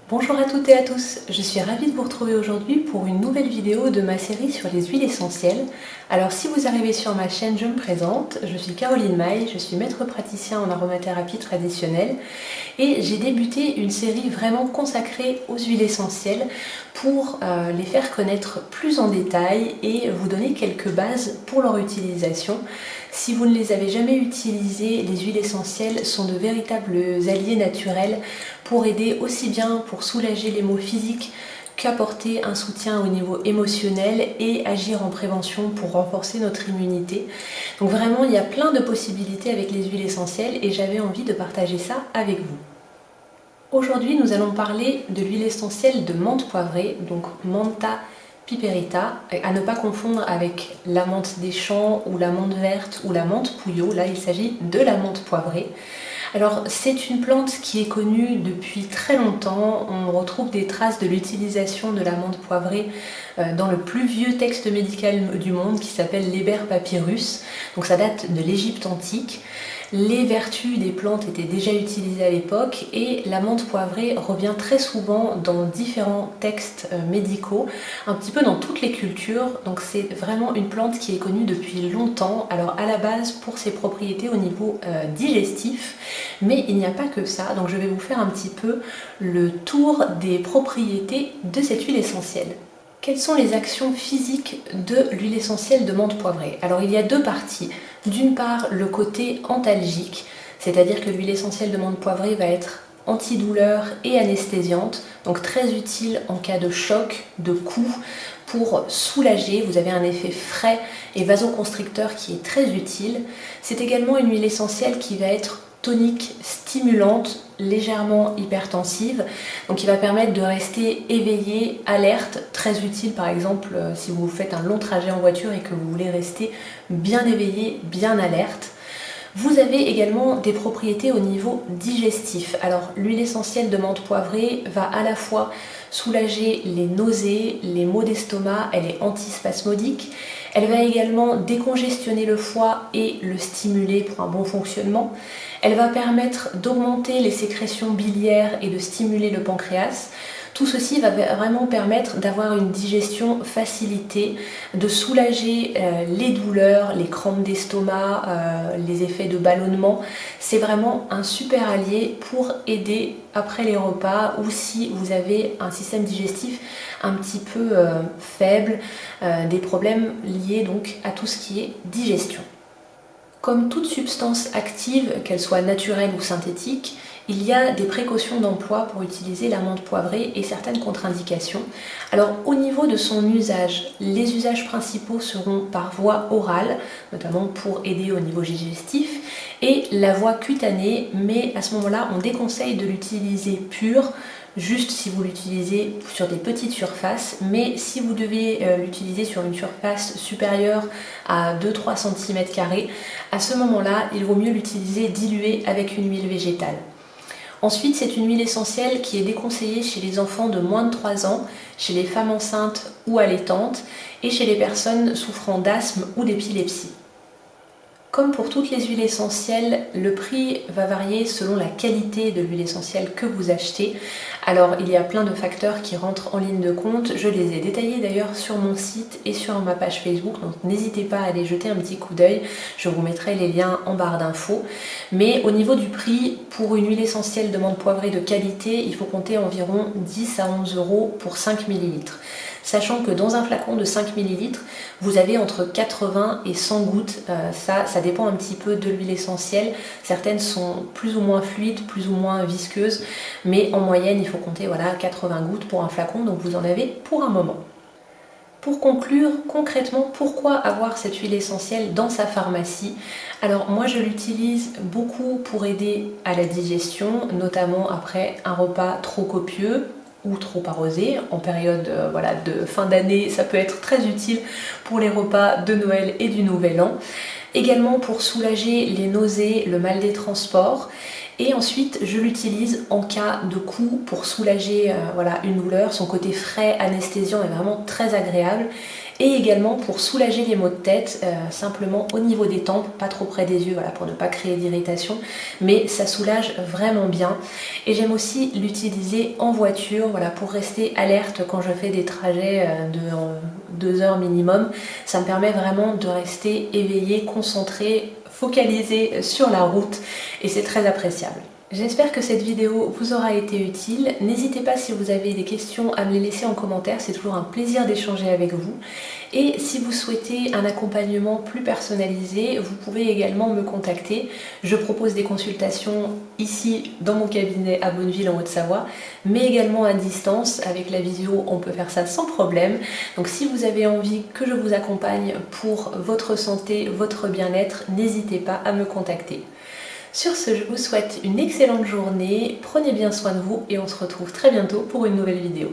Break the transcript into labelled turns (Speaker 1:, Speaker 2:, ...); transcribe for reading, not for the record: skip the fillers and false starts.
Speaker 1: Bonjour à toutes et à tous, je suis ravie de vous retrouver aujourd'hui pour une nouvelle vidéo de ma série sur les huiles essentielles. Alors si vous arrivez sur ma chaîne, je me présente, je suis Caroline Maille, je suis maître praticien en aromathérapie traditionnelle et j'ai débuté une série vraiment consacrée aux huiles essentielles pour les faire connaître plus en détail et vous donner quelques bases pour leur utilisation. Si vous ne les avez jamais utilisées, les huiles essentielles sont de véritables alliés naturels pour aider aussi bien pour soulager les maux physiques qu'apporter un soutien au niveau émotionnel et agir en prévention pour renforcer notre immunité. Donc vraiment, il y a plein de possibilités avec les huiles essentielles et j'avais envie de partager ça avec vous. Aujourd'hui, nous allons parler de l'huile essentielle de menthe poivrée, donc Mentha piperita, à ne pas confondre avec la menthe des champs ou la menthe verte ou la menthe pouillot. Là, il s'agit de la menthe poivrée. Alors, c'est une plante qui est connue depuis très longtemps. On retrouve des traces de l'utilisation de la menthe poivrée dans le plus vieux texte médical du monde qui s'appelle l'Héber Papyrus. Donc ça date de l'Égypte antique. Les vertus des plantes étaient déjà utilisées à l'époque et la menthe poivrée revient très souvent dans différents textes médicaux, un petit peu dans toutes les cultures. Donc c'est vraiment une plante qui est connue depuis longtemps. Alors à la base pour ses propriétés au niveau digestif, mais il n'y a pas que ça. Donc je vais vous faire un petit peu le tour des propriétés de cette huile essentielle. Quelles sont les actions physiques de l'huile essentielle de menthe poivrée? Alors il y a deux parties. D'une part, le côté antalgique, c'est-à-dire que l'huile essentielle de menthe poivrée va être antidouleur et anesthésiante, donc très utile en cas de choc, de coup, pour soulager. Vous avez un effet frais et vasoconstricteur qui est très utile. C'est également une huile essentielle qui va être tonique, stimulante, légèrement hypertensive, donc qui va permettre de rester éveillé, alerte, très utile par exemple si vous faites un long trajet en voiture et que vous voulez rester bien éveillé, bien alerte. Vous avez également des propriétés au niveau digestif. Alors l'huile essentielle de menthe poivrée va à la fois soulager les nausées, les maux d'estomac, elle est antispasmodique. Elle va également décongestionner le foie et le stimuler pour un bon fonctionnement. Elle va permettre d'augmenter les sécrétions biliaires et de stimuler le pancréas. Tout ceci va vraiment permettre d'avoir une digestion facilitée, de soulager les douleurs, les crampes d'estomac, les effets de ballonnement. C'est vraiment un super allié pour aider après les repas ou si vous avez un système digestif un petit peu faible, des problèmes liés donc à tout ce qui est digestion. Comme toute substance active, qu'elle soit naturelle ou synthétique, il y a des précautions d'emploi pour utiliser la menthe poivrée et certaines contre-indications. Alors au niveau de son usage, les usages principaux seront par voie orale, notamment pour aider au niveau digestif, et la voie cutanée, mais à ce moment-là on déconseille de l'utiliser pure, juste si vous l'utilisez sur des petites surfaces, mais si vous devez l'utiliser sur une surface supérieure à 2-3 cm², à ce moment-là, il vaut mieux l'utiliser dilué avec une huile végétale. Ensuite, c'est une huile essentielle qui est déconseillée chez les enfants de moins de 3 ans, chez les femmes enceintes ou allaitantes et chez les personnes souffrant d'asthme ou d'épilepsie. Comme pour toutes les huiles essentielles, le prix va varier selon la qualité de l'huile essentielle que vous achetez. Alors il y a plein de facteurs qui rentrent en ligne de compte, je les ai détaillés d'ailleurs sur mon site et sur ma page Facebook, donc n'hésitez pas à aller jeter un petit coup d'œil, je vous mettrai les liens en barre d'infos. Mais au niveau du prix, pour une huile essentielle de menthe poivrée de qualité, il faut compter environ 10 à 11 € pour 5 ml. Sachant que dans un flacon de 5 ml, vous avez entre 80 et 100 gouttes, ça dépend un petit peu de l'huile essentielle, certaines sont plus ou moins fluides, plus ou moins visqueuses, mais en moyenne il faut compter 80 gouttes pour un flacon, donc vous en avez pour un moment. Pour conclure, concrètement, pourquoi avoir cette huile essentielle dans sa pharmacie? Alors moi je l'utilise beaucoup pour aider à la digestion, notamment après un repas trop copieux ou trop arrosé. En période de fin d'année, ça peut être très utile pour les repas de Noël et du Nouvel An. Également pour soulager les nausées, le mal des transports. Et ensuite je l'utilise en cas de coup pour soulager voilà, une douleur. Son côté frais, anesthésiant est vraiment très agréable. Et également pour soulager les maux de tête, simplement au niveau des tempes, pas trop près des yeux, voilà, pour ne pas créer d'irritation, mais ça soulage vraiment bien. Et j'aime aussi l'utiliser en voiture, voilà, pour rester alerte quand je fais des trajets de 2 heures minimum. Ça me permet vraiment de rester éveillée, concentrée, focalisée sur la route, et c'est très appréciable. J'espère que cette vidéo vous aura été utile. N'hésitez pas, si vous avez des questions, à me les laisser en commentaire, c'est toujours un plaisir d'échanger avec vous. Et si vous souhaitez un accompagnement plus personnalisé, vous pouvez également me contacter. Je propose des consultations ici dans mon cabinet à Bonneville en Haute-Savoie, mais également à distance. Avec la visio, on peut faire ça sans problème. Donc si vous avez envie que je vous accompagne pour votre santé, votre bien-être, n'hésitez pas à me contacter. Sur ce, je vous souhaite une excellente journée, prenez bien soin de vous et on se retrouve très bientôt pour une nouvelle vidéo.